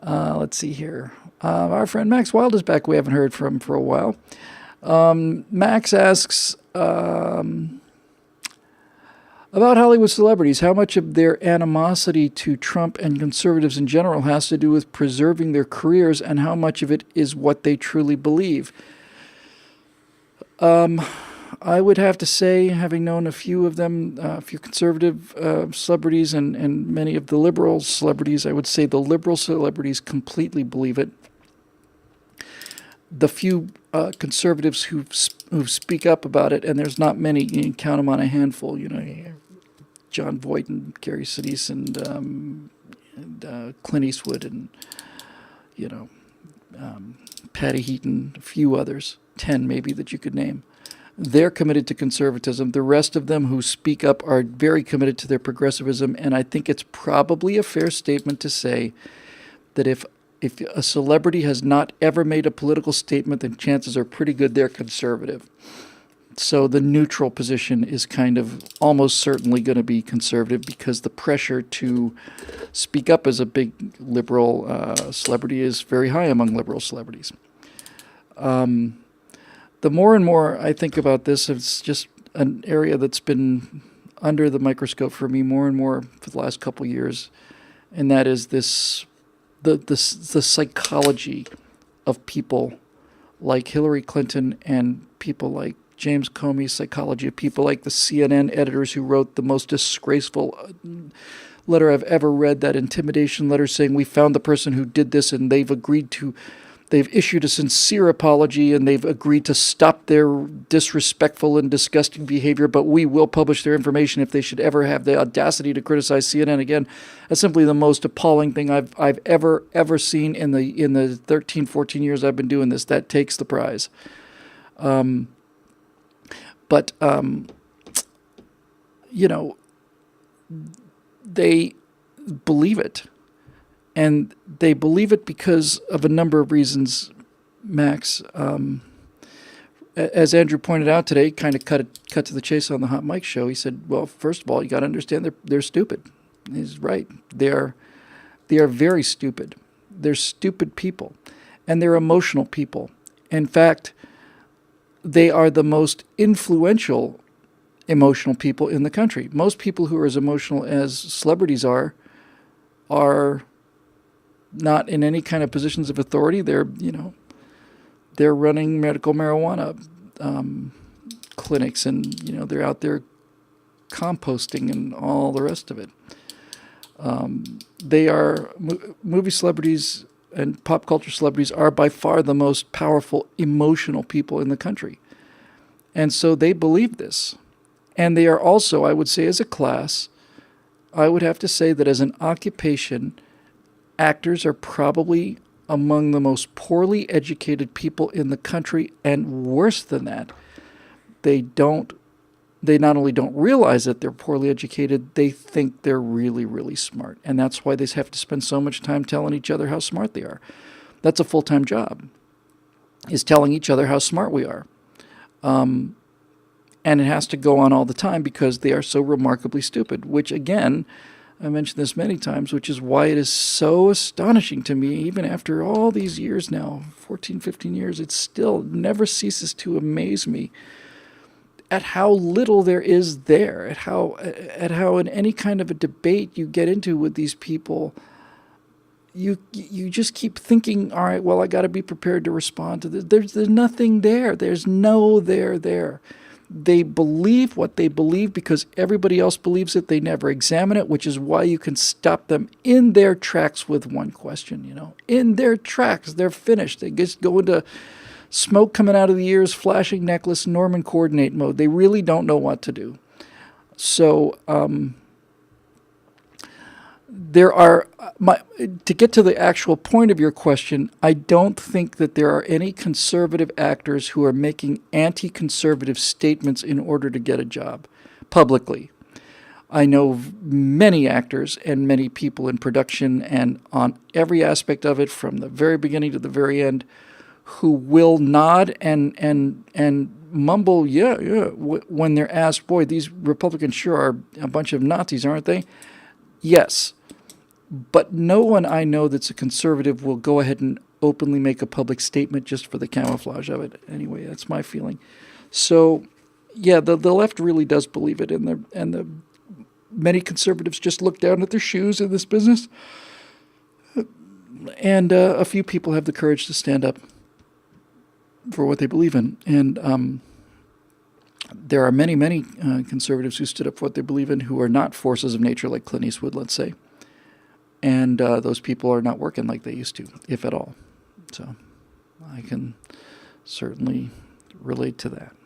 Let's see here. Our friend Max Wild is back. We haven't heard from him for a while. Max asks about Hollywood celebrities. How much of their animosity to Trump and conservatives in general has to do with preserving their careers, and how much of it is what they truly believe? I would have to say, having known a few of them, a few conservative celebrities and many of the liberal celebrities, I would say the liberal celebrities completely believe it. The few conservatives who speak up about it, and there's not many, you can count them on a handful, John Voight and Gary Sinise and Clint Eastwood and, Patty Heaton, a few others, 10 maybe that you could name. They're committed to conservatism. The rest of them who speak up are very committed to their progressivism, and I think it's probably a fair statement to say that if a celebrity has not ever made a political statement, then chances are pretty good they're conservative. So the neutral position is kind of almost certainly going to be conservative, because the pressure to speak up as a big liberal celebrity is very high among liberal celebrities. The more and more I think about this, it's just an area that's been under the microscope for me more and more for the last couple of years, and that is the psychology of people like Hillary Clinton and people like James Comey, psychology of people like the CNN editors who wrote the most disgraceful letter I've ever read, that intimidation letter saying we found the person who did this and they've issued a sincere apology and they've agreed to stop their disrespectful and disgusting behavior, but we will publish their information if they should ever have the audacity to criticize CNN again. That's simply the most appalling thing I've ever seen in the 13, 14 years I've been doing this. That takes the prize. But they believe it. And they believe it because of a number of reasons, Max. As Andrew pointed out today, kind of cut to the chase on the Hot Mic show. He said, well, first of all, you got to understand they're stupid. He's right. They are very stupid. They're stupid people. And they're emotional people. In fact, they are the most influential emotional people in the country. Most people who are as emotional as celebrities are not in any kind of positions of authority. They're running medical marijuana clinics, and they're out there composting and all the rest of it. They are movie celebrities and pop culture celebrities are by far the most powerful emotional people in the country, and so they believe this. And they are also, I would say, as a class, I would have to say that as an occupation, actors are probably among the most poorly educated people in the country, and worse than that, they not only don't realize that they're poorly educated, they think they're really, really smart. And that's why they have to spend so much time telling each other how smart they are. That's a full-time job, is telling each other how smart we are. And it has to go on all the time because they are so remarkably stupid, which again, I mentioned this many times, which is why it is so astonishing to me, even after all these years now, 14, 15 years, it still never ceases to amaze me at how little there is there, at how in any kind of a debate you get into with these people, you just keep thinking, all right, well, I got to be prepared to respond to this. There's nothing there. There's no there. They believe what they believe because everybody else believes it. They never examine it, which is why you can stop them in their tracks with one question, In their tracks, they're finished. They just go into smoke coming out of the ears, flashing necklace, Norman coordinate mode. They really don't know what to do. So to get to the actual point of your question, I don't think that there are any conservative actors who are making anti-conservative statements in order to get a job publicly. I know many actors and many people in production and on every aspect of it from the very beginning to the very end who will nod and mumble, yeah, when they're asked, boy, these Republicans sure are a bunch of Nazis, aren't they? Yes. But no one I know that's a conservative will go ahead and openly make a public statement just for the camouflage of it. Anyway, that's my feeling. So, yeah, the left really does believe it, and the many conservatives just look down at their shoes in this business. And a few people have the courage to stand up for what they believe in. And there are many, many conservatives who stood up for what they believe in who are not forces of nature like Clint Eastwood, let's say. And those people are not working like they used to, if at all. So I can certainly relate to that.